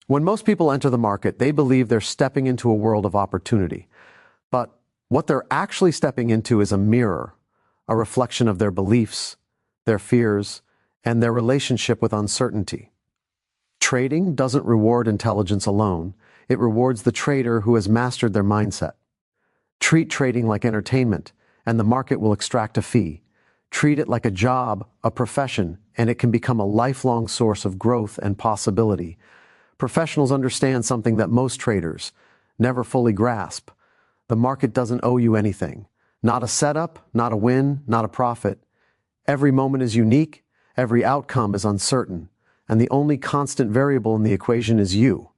When most people enter the market, they believe they're stepping into a world of opportunity. But what they're actually stepping into is a mirror, a reflection of their beliefs, their fears, and their relationship with uncertainty. Trading doesn't reward intelligence alone. It rewards the trader who has mastered their mindset. Treat trading like entertainment, and the market will extract a fee. Treat it like a job, a profession, and it can become a lifelong source of growth and possibility. Professionals understand something that most traders never fully grasp. The market doesn't owe you anything. Not a setup, not a win, not a profit. Every moment is unique, every outcome is uncertain, and the only constant variable in the equation is you.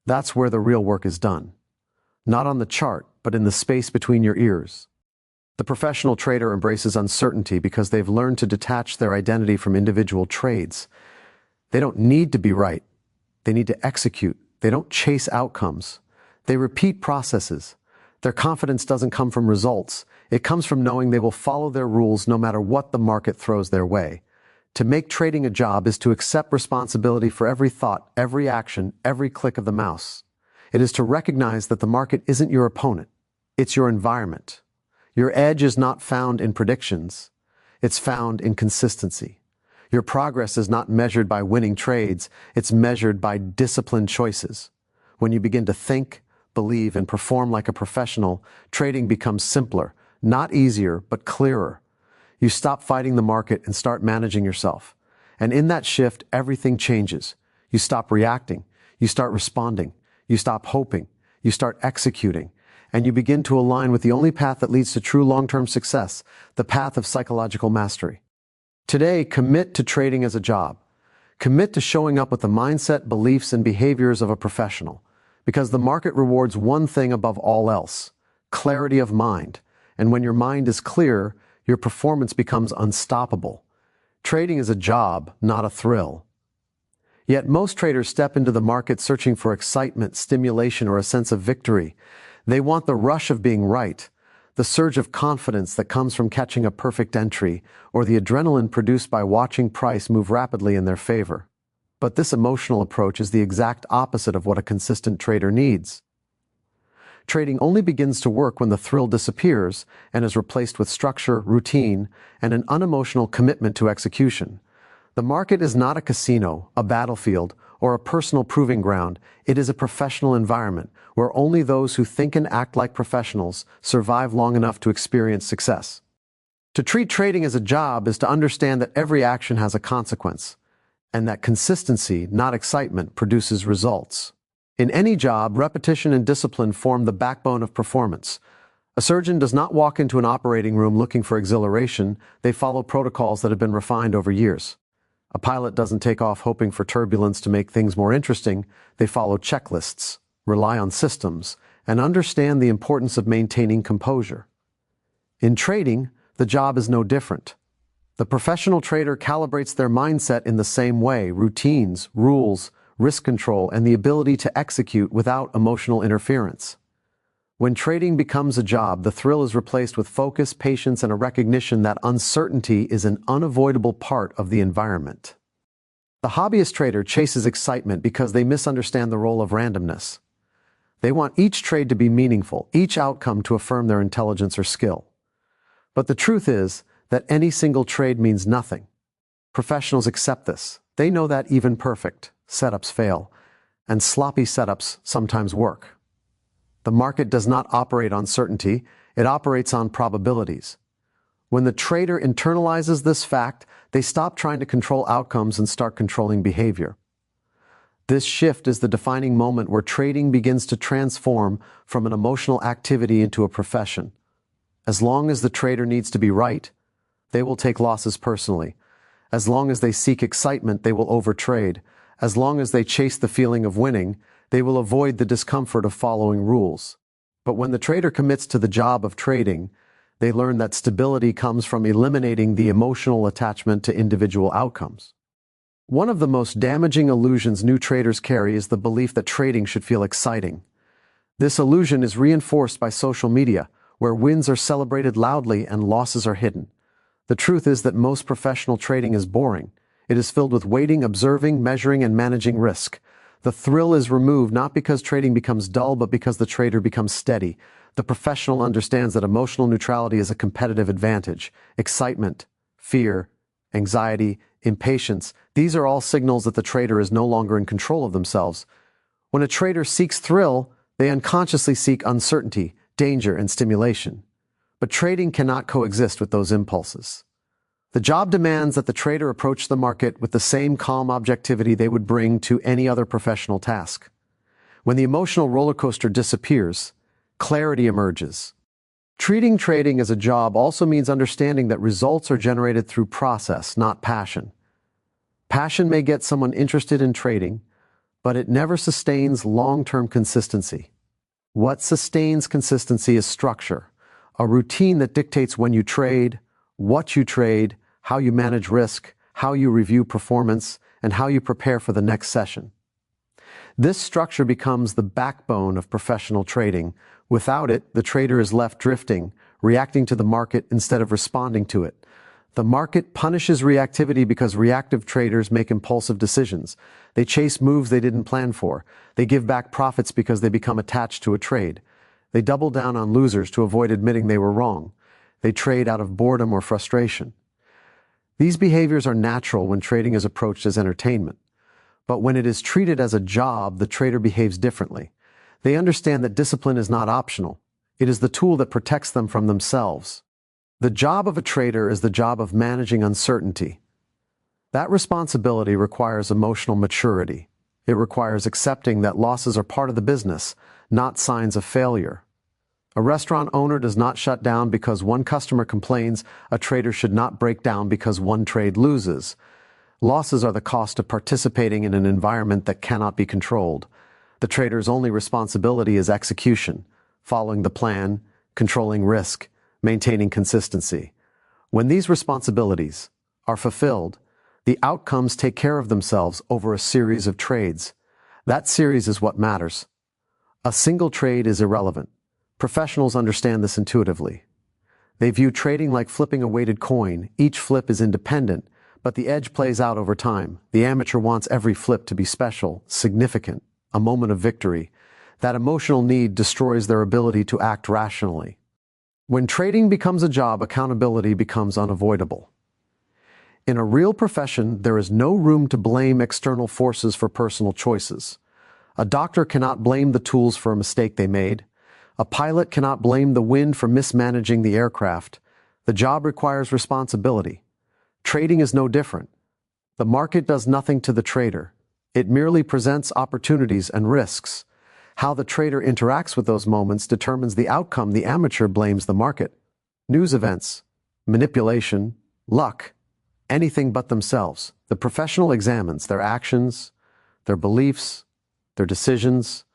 That's where the real work is done. Not on the chart, but in the space between your ears. The professional trader embraces uncertainty because they've learned to detach their identity from individual trades. They don't need to be right. They need to execute. They don't chase outcomes. They repeat processes. Their confidence doesn't come from results. It comes from knowing they will follow their rules no matter what the market throws their way. To make trading a job is to accept responsibility for every thought, every action, every click of the mouse. It is to recognize that the market isn't your opponent. It's your environment. Your edge is not found in predictions. It's found in consistency. Your progress is not measured by winning trades. It's measured by disciplined choices. When you begin to think, believe, and perform like a professional, trading becomes simpler, not easier, but clearer. You stop fighting the market and start managing yourself. And in that shift, everything changes. You stop reacting. You start responding. You stop hoping. You start executing. And you begin to align with the only path that leads to true long-term success, the path of psychological mastery. Today, commit to trading as a job. Commit to showing up with the mindset, beliefs, and behaviors of a professional. Because the market rewards one thing above all else: clarity of mind. And when your mind is clear, your performance becomes unstoppable. Trading is a job, not a thrill. Yet most traders step into the market searching for excitement, stimulation, or a sense of victory. They want the rush of being right, the surge of confidence that comes from catching a perfect entry, or the adrenaline produced by watching price move rapidly in their favor. But this emotional approach is the exact opposite of what a consistent trader needs. Trading only begins to work when the thrill disappears and is replaced with structure, routine, and an unemotional commitment to execution. The market is not a casino, a battlefield, or a personal proving ground. It is a professional environment where only those who think and act like professionals survive long enough to experience success. To treat trading as a job is to understand that every action has a consequence, and that consistency, not excitement, produces results. In any job, repetition and discipline form the backbone of performance. A surgeon does not walk into an operating room looking for exhilaration. They follow protocols that have been refined over years. A pilot doesn't take off hoping for turbulence to make things more interesting. They follow checklists, rely on systems, and understand the importance of maintaining composure. In trading, the job is no different. The professional trader calibrates their mindset in the same way: routines, rules, risk control, and the ability to execute without emotional interference. When trading becomes a job, the thrill is replaced with focus, patience, and a recognition that uncertainty is an unavoidable part of the environment. The hobbyist trader chases excitement because they misunderstand the role of randomness. They want each trade to be meaningful, each outcome to affirm their intelligence or skill. But the truth is that any single trade means nothing. Professionals accept this. They know that even perfect setups fail, and sloppy setups sometimes work. The market does not operate on certainty, it operates on probabilities. When the trader internalizes this fact, they stop trying to control outcomes and start controlling behavior. This shift is the defining moment where trading begins to transform from an emotional activity into a profession. As long as the trader needs to be right, they will take losses personally. As long as they seek excitement, they will overtrade. As long as they chase the feeling of winning, they will avoid the discomfort of following rules. But when the trader commits to the job of trading, they learn that stability comes from eliminating the emotional attachment to individual outcomes. One of the most damaging illusions new traders carry is the belief that trading should feel exciting. This illusion is reinforced by social media, where wins are celebrated loudly and losses are hidden. The truth is that most professional trading is boring. It is filled with waiting, observing, measuring, and managing risk. The thrill is removed not because trading becomes dull, but because the trader becomes steady. The professional understands that emotional neutrality is a competitive advantage. Excitement, fear, anxiety, impatience, these are all signals that the trader is no longer in control of themselves. When a trader seeks thrill, they unconsciously seek uncertainty, danger, and stimulation. But trading cannot coexist with those impulses. The job demands that the trader approach the market with the same calm objectivity they would bring to any other professional task. When the emotional roller coaster disappears, clarity emerges. Treating trading as a job also means understanding that results are generated through process, not passion. Passion may get someone interested in trading, but it never sustains long-term consistency. What sustains consistency is structure, a routine that dictates when you trade, what you trade, how you manage risk, how you review performance, and how you prepare for the next session. This structure becomes the backbone of professional trading. Without it, the trader is left drifting, reacting to the market instead of responding to it. The market punishes reactivity because reactive traders make impulsive decisions. They chase moves they didn't plan for. They give back profits because they become attached to a trade. They double down on losers to avoid admitting they were wrong. They trade out of boredom or frustration. These behaviors are natural when trading is approached as entertainment. But when it is treated as a job, the trader behaves differently. They understand that discipline is not optional. It is the tool that protects them from themselves. The job of a trader is the job of managing uncertainty. That responsibility requires emotional maturity. It requires accepting that losses are part of the business, not signs of failure. A restaurant owner does not shut down because one customer complains. A trader should not break down because one trade loses. Losses are the cost of participating in an environment that cannot be controlled. The trader's only responsibility is execution, following the plan, controlling risk, maintaining consistency. When these responsibilities are fulfilled, the outcomes take care of themselves over a series of trades. That series is what matters. A single trade is irrelevant. Professionals understand this intuitively. They view trading like flipping a weighted coin. Each flip is independent, but the edge plays out over time. The amateur wants every flip to be special, significant, a moment of victory. That emotional need destroys their ability to act rationally. When trading becomes a job, accountability becomes unavoidable. In a real profession, there is no room to blame external forces for personal choices. A doctor cannot blame the tools for a mistake they made. A pilot cannot blame the wind for mismanaging the aircraft. The job requires responsibility. Trading is no different. The market does nothing to the trader. It merely presents opportunities and risks. How the trader interacts with those moments determines the outcome. The amateur blames the market. News events, manipulation, luck, anything but themselves. The professional examines their actions, their beliefs, their decisions.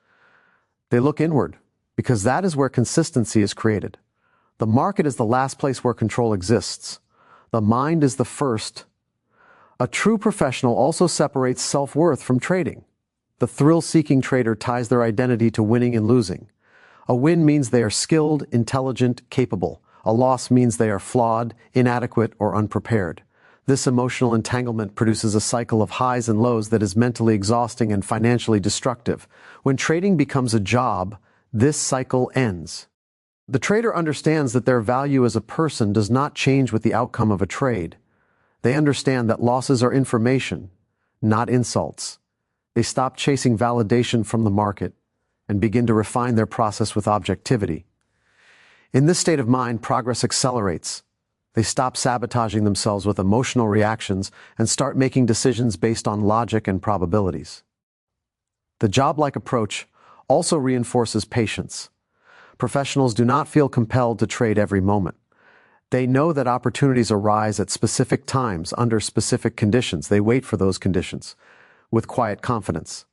They look inward, because that is where consistency is created. The market is the last place where control exists. The mind is the first. A true professional also separates self-worth from trading. The thrill-seeking trader ties their identity to winning and losing. A win means they are skilled, intelligent, capable. A loss means they are flawed, inadequate, or unprepared. This emotional entanglement produces a cycle of highs and lows that is mentally exhausting and financially destructive. When trading becomes a job, this cycle ends. The trader understands that their value as a person does not change with the outcome of a trade. They understand that losses are information, not insults. They stop chasing validation from the market and begin to refine their process with objectivity. In this state of mind, progress accelerates. They stop sabotaging themselves with emotional reactions and start making decisions based on logic and probabilities. The job-like approach also reinforces patience. Professionals do not feel compelled to trade every moment. They know that opportunities arise at specific times under specific conditions. They wait for those conditions with quiet confidence.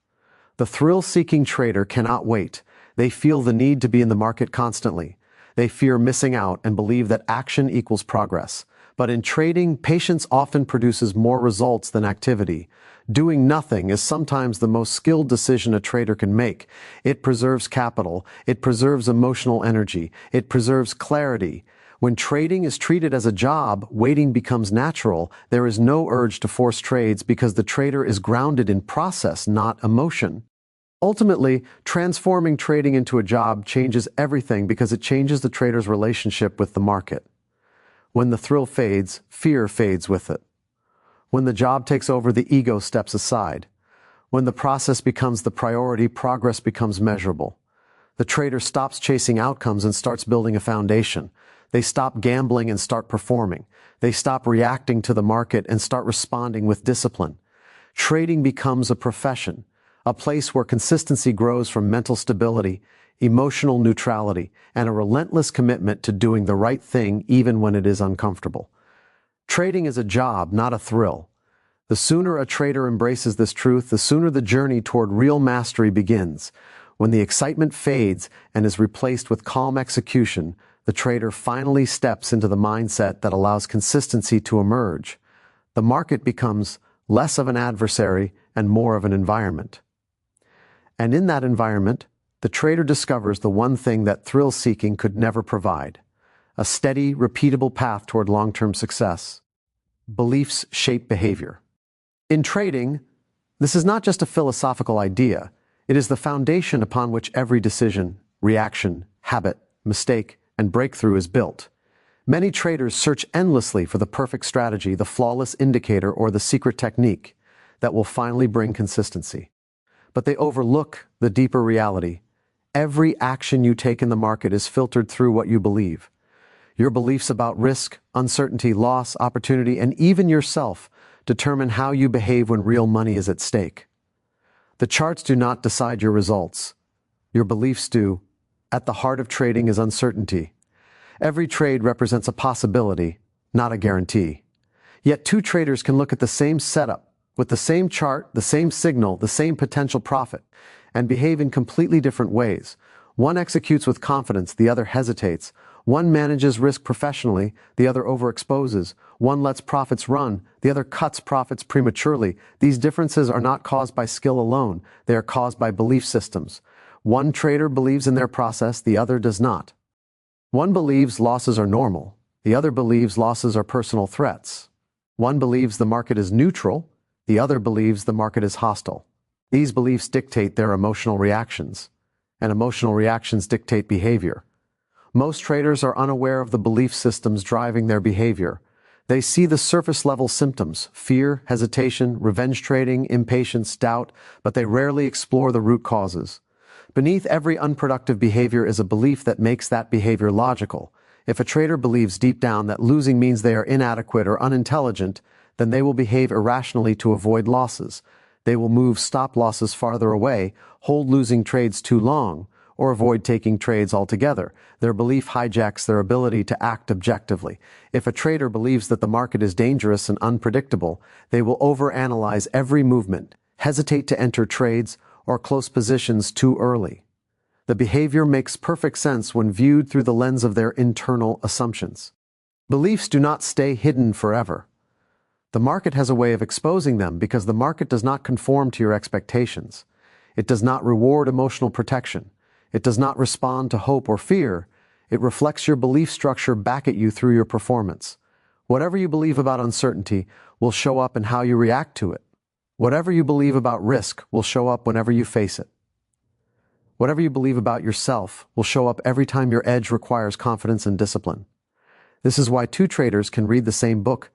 The thrill-seeking trader cannot wait. They feel the need to be in the market constantly. They fear missing out and believe that action equals progress. But in trading, patience often produces more results than activity. Doing nothing is sometimes the most skilled decision a trader can make. It preserves capital. It preserves emotional energy. It preserves clarity. When trading is treated as a job, waiting becomes natural. There is no urge to force trades because the trader is grounded in process, not emotion. Ultimately, transforming trading into a job changes everything because it changes the trader's relationship with the market. When the thrill fades, fear fades with it. When the job takes over, the ego steps aside. When the process becomes the priority, progress becomes measurable. The trader stops chasing outcomes and starts building a foundation. They stop gambling and start performing. They stop reacting to the market and start responding with discipline. Trading becomes a profession, a place where consistency grows from mental stability, emotional neutrality, and a relentless commitment to doing the right thing even when it is uncomfortable. Trading is a job, not a thrill. The sooner a trader embraces this truth, the sooner the journey toward real mastery begins. When the excitement fades and is replaced with calm execution, the trader finally steps into the mindset that allows consistency to emerge. The market becomes less of an adversary and more of an environment. And in that environment, the trader discovers the one thing that thrill-seeking could never provide: a steady, repeatable path toward long-term success. Beliefs shape behavior. In trading, this is not just a philosophical idea. It is the foundation upon which every decision, reaction, habit, mistake, and breakthrough is built. Many traders search endlessly for the perfect strategy, the flawless indicator, or the secret technique that will finally bring consistency. But they overlook the deeper reality. Every action you take in the market is filtered through what you believe. Your beliefs about risk, uncertainty, loss, opportunity, and even yourself determine how you behave when real money is at stake. The charts do not decide your results. Your beliefs do. At the heart of trading is uncertainty. Every trade represents a possibility, not a guarantee. Yet two traders can look at the same setup, with the same chart, the same signal, the same potential profit, and behave in completely different ways. One executes with confidence, the other hesitates. One manages risk professionally, the other overexposes. One lets profits run, the other cuts profits prematurely. These differences are not caused by skill alone, they are caused by belief systems. One trader believes in their process, the other does not. One believes losses are normal, the other believes losses are personal threats. One believes the market is neutral, the other believes the market is hostile. These beliefs dictate their emotional reactions, and emotional reactions dictate behavior. Most traders are unaware of the belief systems driving their behavior. They see the surface-level symptoms: fear, hesitation, revenge trading, impatience, doubt, but they rarely explore the root causes. Beneath every unproductive behavior is a belief that makes that behavior logical. If a trader believes deep down that losing means they are inadequate or unintelligent, then they will behave irrationally to avoid losses. They will move stop losses farther away, hold losing trades too long, or avoid taking trades altogether. Their belief hijacks their ability to act objectively. If a trader believes that the market is dangerous and unpredictable, they will overanalyze every movement, hesitate to enter trades, or close positions too early. The behavior makes perfect sense when viewed through the lens of their internal assumptions. Beliefs do not stay hidden forever. The market has a way of exposing them because the market does not conform to your expectations. It does not reward emotional protection. It does not respond to hope or fear. It reflects your belief structure back at you through your performance. Whatever you believe about uncertainty will show up in how you react to it. Whatever you believe about risk will show up whenever you face it. Whatever you believe about yourself will show up every time your edge requires confidence and discipline. This is why two traders can read the same book,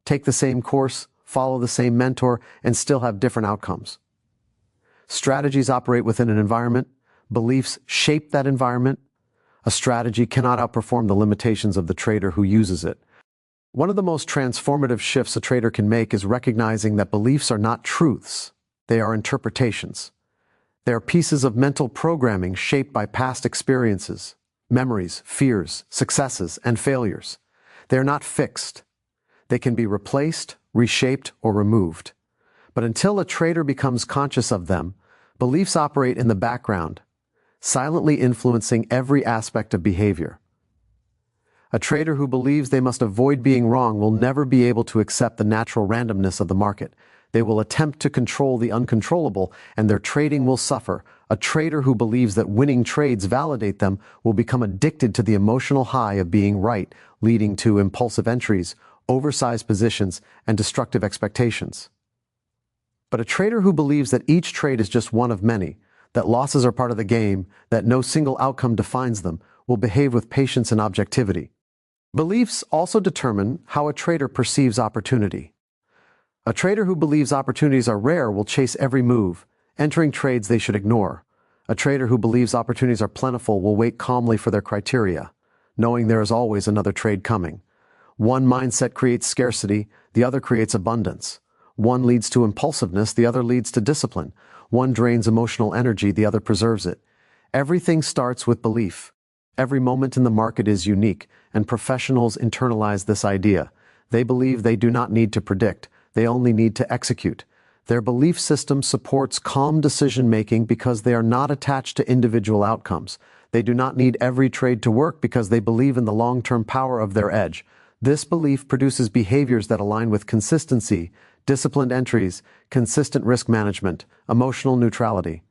take the same course, follow the same mentor, and still have different outcomes. Strategies operate within an environment. Beliefs shape that environment. A strategy cannot outperform the limitations of the trader who uses it. One of the most transformative shifts a trader can make is recognizing that beliefs are not truths. They are interpretations. They are pieces of mental programming shaped by past experiences, memories, fears, successes, and failures. They are not fixed. They can be replaced, reshaped, or removed. But until a trader becomes conscious of them, beliefs operate in the background, silently influencing every aspect of behavior. A trader who believes they must avoid being wrong will never be able to accept the natural randomness of the market. They will attempt to control the uncontrollable, and their trading will suffer. A trader who believes that winning trades validate them will become addicted to the emotional high of being right, leading to impulsive entries, oversized positions, and destructive expectations. But a trader who believes that each trade is just one of many, that losses are part of the game, that no single outcome defines them, will behave with patience and objectivity. Beliefs also determine how a trader perceives opportunity. A trader who believes opportunities are rare will chase every move, entering trades they should ignore. A trader who believes opportunities are plentiful will wait calmly for their criteria, knowing there is always another trade coming. One mindset creates scarcity, the other creates abundance. One leads to impulsiveness, the other leads to discipline. One drains emotional energy, the other preserves it. Everything starts with belief. Every moment in the market is unique, and professionals internalize this idea. They believe they do not need to predict, they only need to execute. Their belief system supports calm decision-making because they are not attached to individual outcomes. They do not need every trade to work because they believe in the long-term power of their edge. This belief produces behaviors that align with consistency, disciplined entries, consistent risk management, emotional neutrality.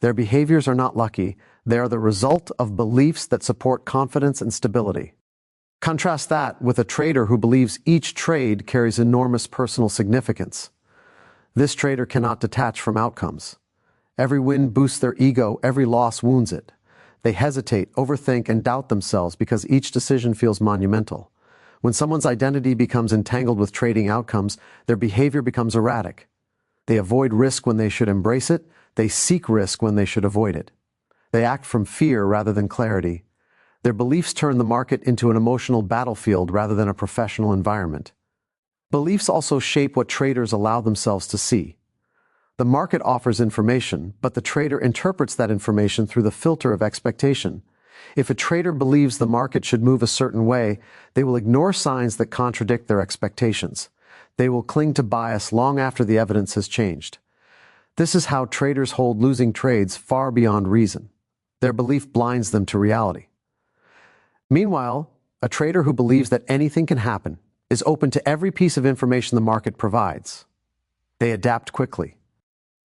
Their behaviors are not lucky, they are the result of beliefs that support confidence and stability. Contrast that with a trader who believes each trade carries enormous personal significance. This trader cannot detach from outcomes. Every win boosts their ego, every loss wounds it. They hesitate, overthink, and doubt themselves because each decision feels monumental. When someone's identity becomes entangled with trading outcomes, their behavior becomes erratic. They avoid risk when they should embrace it. They seek risk when they should avoid it. They act from fear rather than clarity. Their beliefs turn the market into an emotional battlefield rather than a professional environment. Beliefs also shape what traders allow themselves to see. The market offers information, but the trader interprets that information through the filter of expectation. If a trader believes the market should move a certain way, they will ignore signs that contradict their expectations. They will cling to bias long after the evidence has changed. This is how traders hold losing trades far beyond reason. Their belief blinds them to reality. Meanwhile, a trader who believes that anything can happen is open to every piece of information the market provides. They adapt quickly.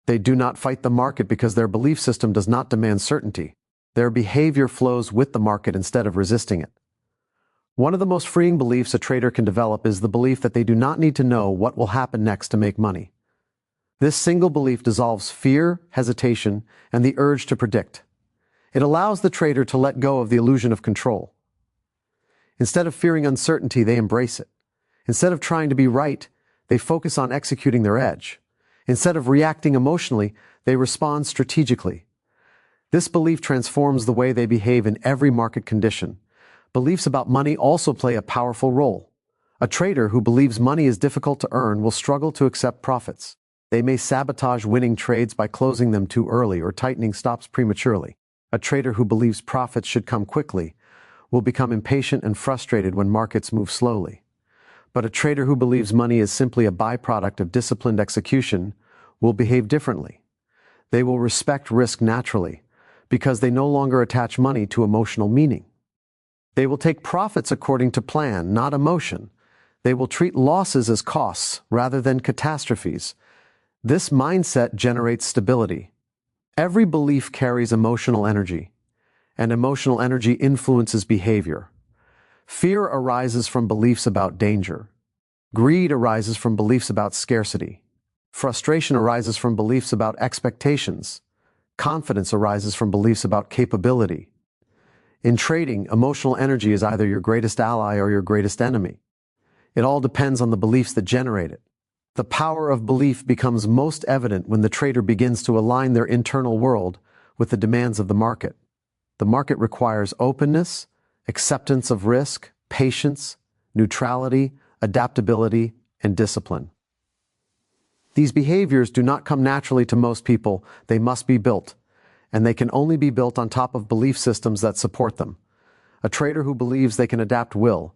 They do not fight the market because their belief system does not demand certainty. Their behavior flows with the market instead of resisting it. One of the most freeing beliefs a trader can develop is the belief that they do not need to know what will happen next to make money. This single belief dissolves fear, hesitation, and the urge to predict. It allows the trader to let go of the illusion of control. Instead of fearing uncertainty, they embrace it. Instead of trying to be right, they focus on executing their edge. Instead of reacting emotionally, they respond strategically. This belief transforms the way they behave in every market condition. Beliefs about money also play a powerful role. A trader who believes money is difficult to earn will struggle to accept profits. They may sabotage winning trades by closing them too early or tightening stops prematurely. A trader who believes profits should come quickly will become impatient and frustrated when markets move slowly. But a trader who believes money is simply a byproduct of disciplined execution will behave differently. They will respect risk naturally because they no longer attach money to emotional meaning. They will take profits according to plan, not emotion. They will treat losses as costs rather than catastrophes. This mindset generates stability. Every belief carries emotional energy, and emotional energy influences behavior. Fear arises from beliefs about danger. Greed arises from beliefs about scarcity. Frustration arises from beliefs about expectations. Confidence arises from beliefs about capability. In trading, emotional energy is either your greatest ally or your greatest enemy. It all depends on the beliefs that generate it. The power of belief becomes most evident when the trader begins to align their internal world with the demands of the market. The market requires openness, acceptance of risk, patience, neutrality, adaptability, and discipline. These behaviors do not come naturally to most people, they must be built, and they can only be built on top of belief systems that support them. A trader who believes they can adapt will.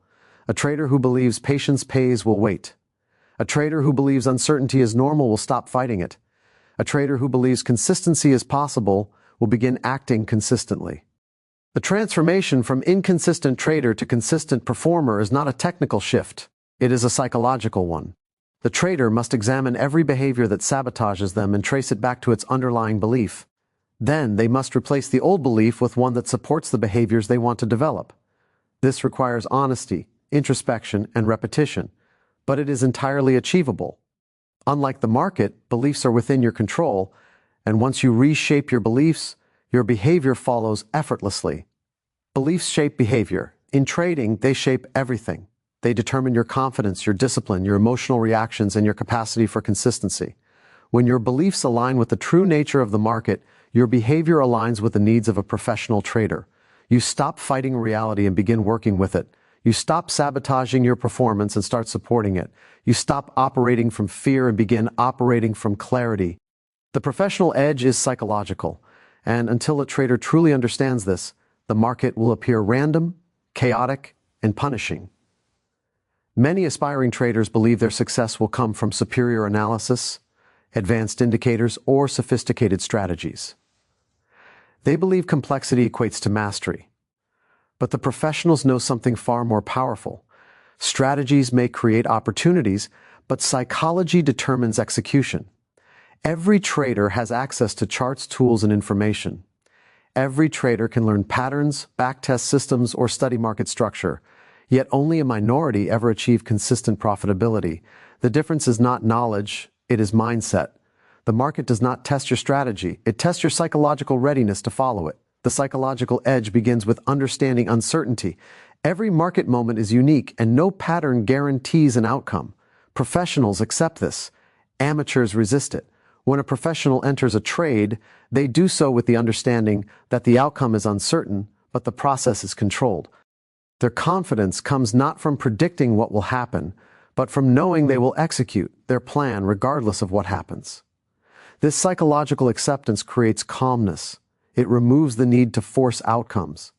A trader who believes patience pays will wait. A trader who believes uncertainty is normal will stop fighting it. A trader who believes consistency is possible will begin acting consistently. The transformation from inconsistent trader to consistent performer is not a technical shift. It is a psychological one. The trader must examine every behavior that sabotages them and trace it back to its underlying belief. Then they must replace the old belief with one that supports the behaviors they want to develop. This requires honesty, introspection, and repetition, but it is entirely achievable. Unlike the market, beliefs are within your control, and once you reshape your beliefs, your behavior follows effortlessly. Beliefs shape behavior. In trading, they shape everything. They determine your confidence, your discipline, your emotional reactions, and your capacity for consistency. When your beliefs align with the true nature of the market, your behavior aligns with the needs of a professional trader. You stop fighting reality and begin working with it. You stop sabotaging your performance and start supporting it. You stop operating from fear and begin operating from clarity. The professional edge is psychological, and until a trader truly understands this, the market will appear random, chaotic, and punishing. Many aspiring traders believe their success will come from superior analysis, advanced indicators, or sophisticated strategies. They believe complexity equates to mastery. But the professionals know something far more powerful. Strategies may create opportunities, but psychology determines execution. Every trader has access to charts, tools, and information. Every trader can learn patterns, backtest systems, or study market structure. Yet only a minority ever achieve consistent profitability. The difference is not knowledge, it is mindset. The market does not test your strategy, it tests your psychological readiness to follow it. The psychological edge begins with understanding uncertainty. Every market moment is unique, and no pattern guarantees an outcome. Professionals accept this. Amateurs resist it. When a professional enters a trade, they do so with the understanding that the outcome is uncertain, but the process is controlled. Their confidence comes not from predicting what will happen, but from knowing they will execute their plan regardless of what happens. This psychological acceptance creates calmness. It removes the need to force outcomes.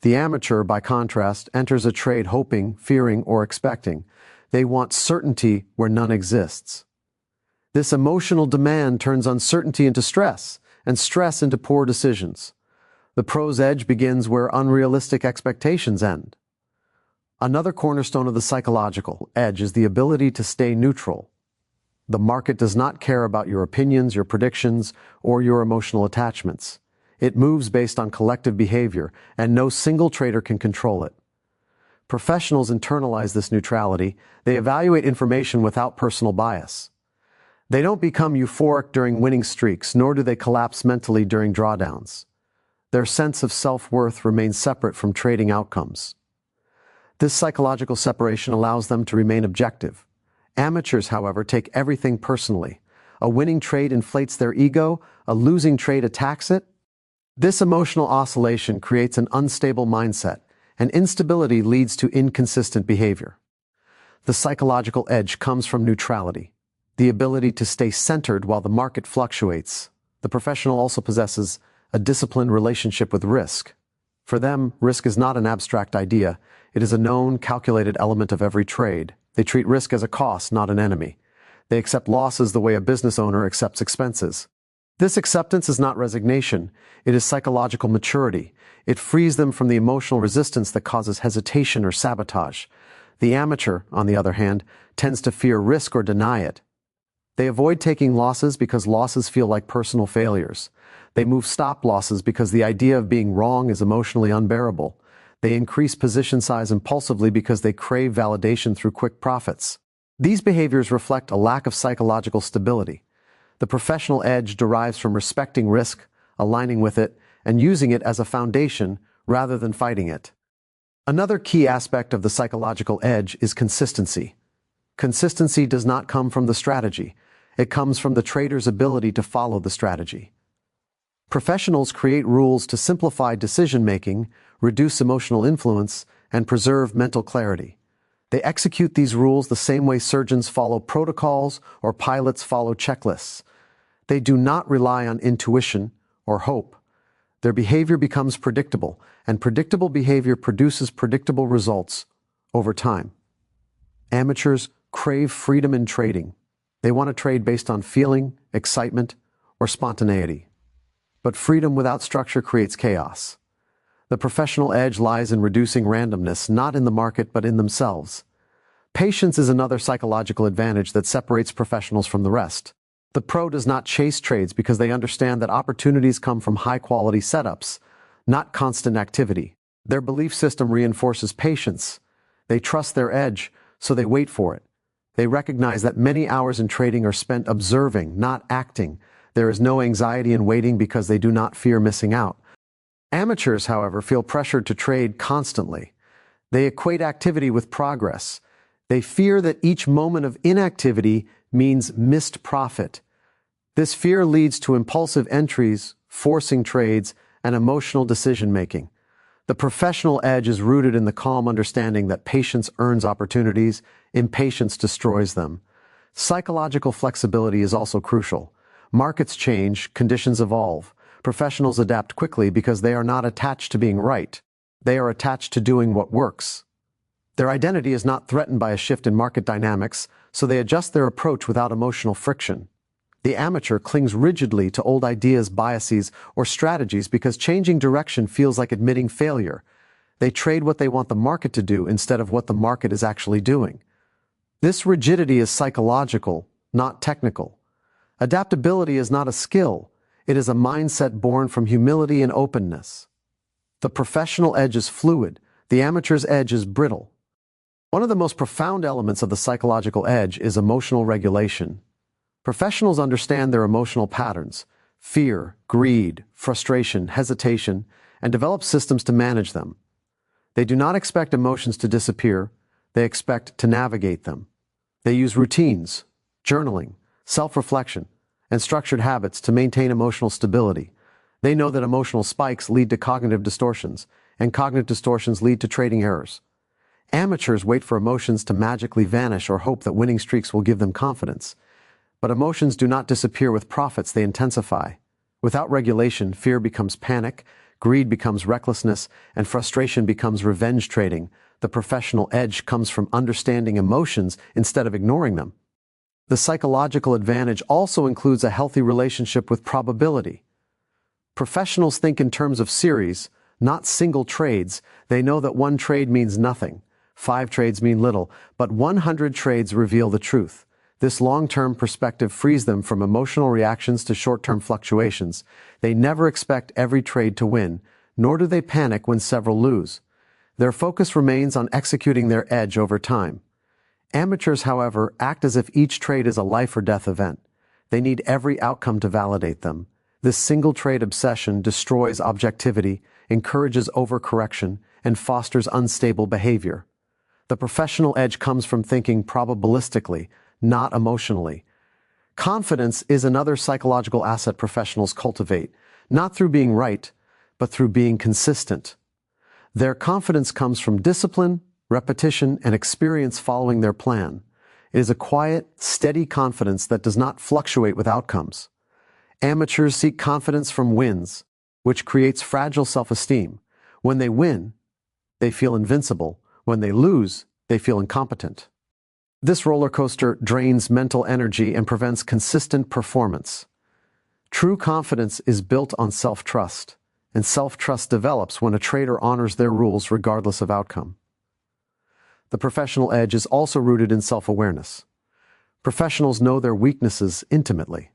The amateur, by contrast, enters a trade hoping, fearing, or expecting. They want certainty where none exists. This emotional demand turns uncertainty into stress, and stress into poor decisions. The pro's edge begins where unrealistic expectations end. Another cornerstone of the psychological edge is the ability to stay neutral. The market does not care about your opinions, your predictions, or your emotional attachments. It moves based on collective behavior, and no single trader can control it. Professionals internalize this neutrality. They evaluate information without personal bias. They don't become euphoric during winning streaks, nor do they collapse mentally during drawdowns. Their sense of self-worth remains separate from trading outcomes. This psychological separation allows them to remain objective. Amateurs, however, take everything personally. A winning trade inflates their ego, a losing trade attacks it. This emotional oscillation creates an unstable mindset, and instability leads to inconsistent behavior. The psychological edge comes from neutrality, the ability to stay centered while the market fluctuates. The professional also possesses a disciplined relationship with risk. For them, risk is not an abstract idea. It is a known, calculated element of every trade. They treat risk as a cost, not an enemy. They accept losses the way a business owner accepts expenses. This acceptance is not resignation. It is psychological maturity. It frees them from the emotional resistance that causes hesitation or sabotage. The amateur, on the other hand, tends to fear risk or deny it. They avoid taking losses because losses feel like personal failures. They move stop losses because the idea of being wrong is emotionally unbearable. They increase position size impulsively because they crave validation through quick profits. These behaviors reflect a lack of psychological stability. The professional edge derives from respecting risk, aligning with it, and using it as a foundation rather than fighting it. Another key aspect of the psychological edge is consistency. Consistency does not come from the strategy. It comes from the trader's ability to follow the strategy. Professionals create rules to simplify decision-making, reduce emotional influence, and preserve mental clarity. They execute these rules the same way surgeons follow protocols or pilots follow checklists. They do not rely on intuition or hope. Their behavior becomes predictable, and predictable behavior produces predictable results over time. Amateurs crave freedom in trading. They want to trade based on feeling, excitement, or spontaneity. But freedom without structure creates chaos. The professional edge lies in reducing randomness, not in the market but in themselves. Patience is another psychological advantage that separates professionals from the rest. The pro does not chase trades because they understand that opportunities come from high-quality setups, not constant activity. Their belief system reinforces patience. They trust their edge, so they wait for it. They recognize that many hours in trading are spent observing, not acting. There is no anxiety in waiting because they do not fear missing out. Amateurs, however, feel pressured to trade constantly. They equate activity with progress. They fear that each moment of inactivity means missed profit. This fear leads to impulsive entries, forcing trades, and emotional decision-making. The professional edge is rooted in the calm understanding that patience earns opportunities, impatience destroys them. Psychological flexibility is also crucial. Markets change, conditions evolve. Professionals adapt quickly because they are not attached to being right. They are attached to doing what works. Their identity is not threatened by a shift in market dynamics, so they adjust their approach without emotional friction. The amateur clings rigidly to old ideas, biases, or strategies because changing direction feels like admitting failure. They trade what they want the market to do instead of what the market is actually doing. This rigidity is psychological, not technical. Adaptability is not a skill. It is a mindset born from humility and openness. The professional edge is fluid. The amateur's edge is brittle. One of the most profound elements of the psychological edge is emotional regulation. Professionals understand their emotional patterns, fear, greed, frustration, hesitation, and develop systems to manage them. They do not expect emotions to disappear, they expect to navigate them. They use routines, journaling, self-reflection, and structured habits to maintain emotional stability. They know that emotional spikes lead to cognitive distortions, and cognitive distortions lead to trading errors. Amateurs wait for emotions to magically vanish or hope that winning streaks will give them confidence. But emotions do not disappear with profits, they intensify. Without regulation, fear becomes panic, greed becomes recklessness, and frustration becomes revenge trading. The professional edge comes from understanding emotions instead of ignoring them. The psychological advantage also includes a healthy relationship with probability. Professionals think in terms of series, not single trades. They know that one trade means nothing. 5 trades mean little, but 100 trades reveal the truth. This long-term perspective frees them from emotional reactions to short-term fluctuations. They never expect every trade to win, nor do they panic when several lose. Their focus remains on executing their edge over time. Amateurs, however, act as if each trade is a life-or-death event. They need every outcome to validate them. This single-trade obsession destroys objectivity, encourages overcorrection, and fosters unstable behavior. The professional edge comes from thinking probabilistically, not emotionally. Confidence is another psychological asset professionals cultivate, not through being right, but through being consistent. Their confidence comes from discipline, repetition, and experience following their plan. It is a quiet, steady confidence that does not fluctuate with outcomes. Amateurs seek confidence from wins, which creates fragile self-esteem. When they win, they feel invincible. When they lose, they feel incompetent. This roller coaster drains mental energy and prevents consistent performance. True confidence is built on self-trust, and self-trust develops when a trader honors their rules regardless of outcome. The professional edge is also rooted in self-awareness. Professionals know their weaknesses intimately.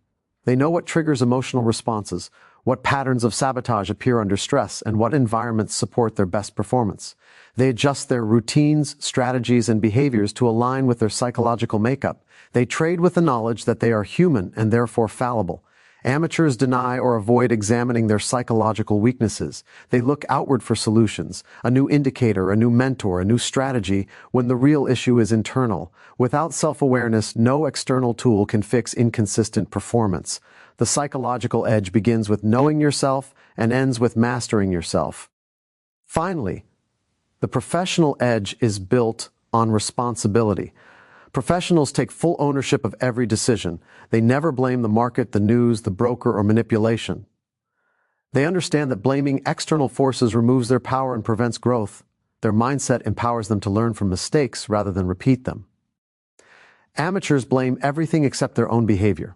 They know what triggers emotional responses, what patterns of sabotage appear under stress, and what environments support their best performance. They adjust their routines, strategies, and behaviors to align with their psychological makeup. They trade with the knowledge that they are human and therefore fallible. Amateurs deny or avoid examining their psychological weaknesses. They look outward for solutions, a new indicator, a new mentor, a new strategy, when the real issue is internal. Without self-awareness, no external tool can fix inconsistent performance. The psychological edge begins with knowing yourself and ends with mastering yourself. Finally, the professional edge is built on responsibility. Professionals take full ownership of every decision. They never blame the market, the news, the broker, or manipulation. They understand that blaming external forces removes their power and prevents growth. Their mindset empowers them to learn from mistakes rather than repeat them. Amateurs blame everything except their own behavior.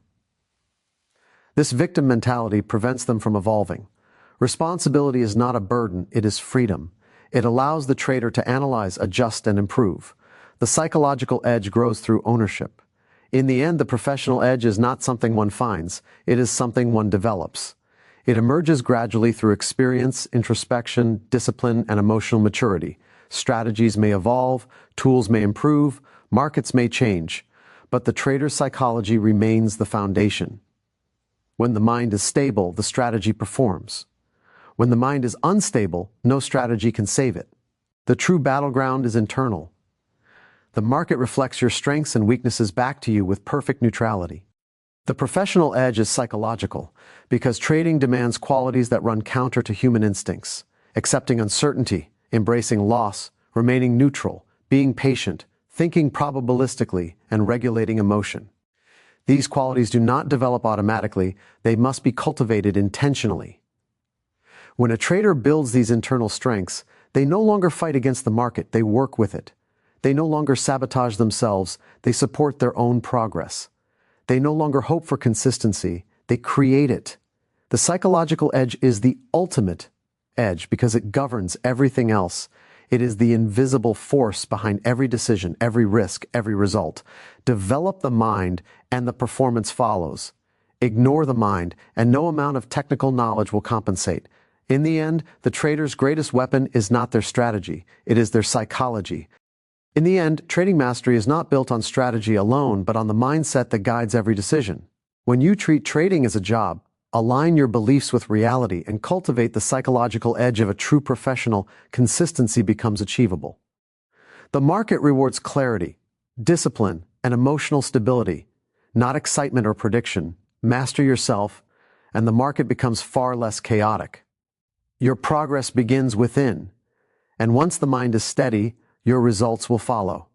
This victim mentality prevents them from evolving. Responsibility is not a burden, it is freedom. It allows the trader to analyze, adjust, and improve. The psychological edge grows through ownership. In the end, the professional edge is not something one finds, it is something one develops. It emerges gradually through experience, introspection, discipline, and emotional maturity. Strategies may evolve, tools may improve, markets may change, but the trader's psychology remains the foundation. When the mind is stable, the strategy performs. When the mind is unstable, no strategy can save it. The true battleground is internal. The market reflects your strengths and weaknesses back to you with perfect neutrality. The professional edge is psychological because trading demands qualities that run counter to human instincts: accepting uncertainty, embracing loss, remaining neutral, being patient, thinking probabilistically, and regulating emotion. These qualities do not develop automatically, they must be cultivated intentionally. When a trader builds these internal strengths, they no longer fight against the market, they work with it. They no longer sabotage themselves, they support their own progress. They no longer hope for consistency, they create it. The psychological edge is the ultimate edge because it governs everything else. It is the invisible force behind every decision, every risk, every result. Develop the mind and the performance follows. Ignore the mind and no amount of technical knowledge will compensate. In the end, the trader's greatest weapon is not their strategy, it is their psychology. In the end, trading mastery is not built on strategy alone, but on the mindset that guides every decision. When you treat trading as a job, align your beliefs with reality, and cultivate the psychological edge of a true professional, consistency becomes achievable. The market rewards clarity, discipline, and emotional stability, not excitement or prediction. Master yourself, and the market becomes far less chaotic. Your progress begins within, and once the mind is steady, your results will follow.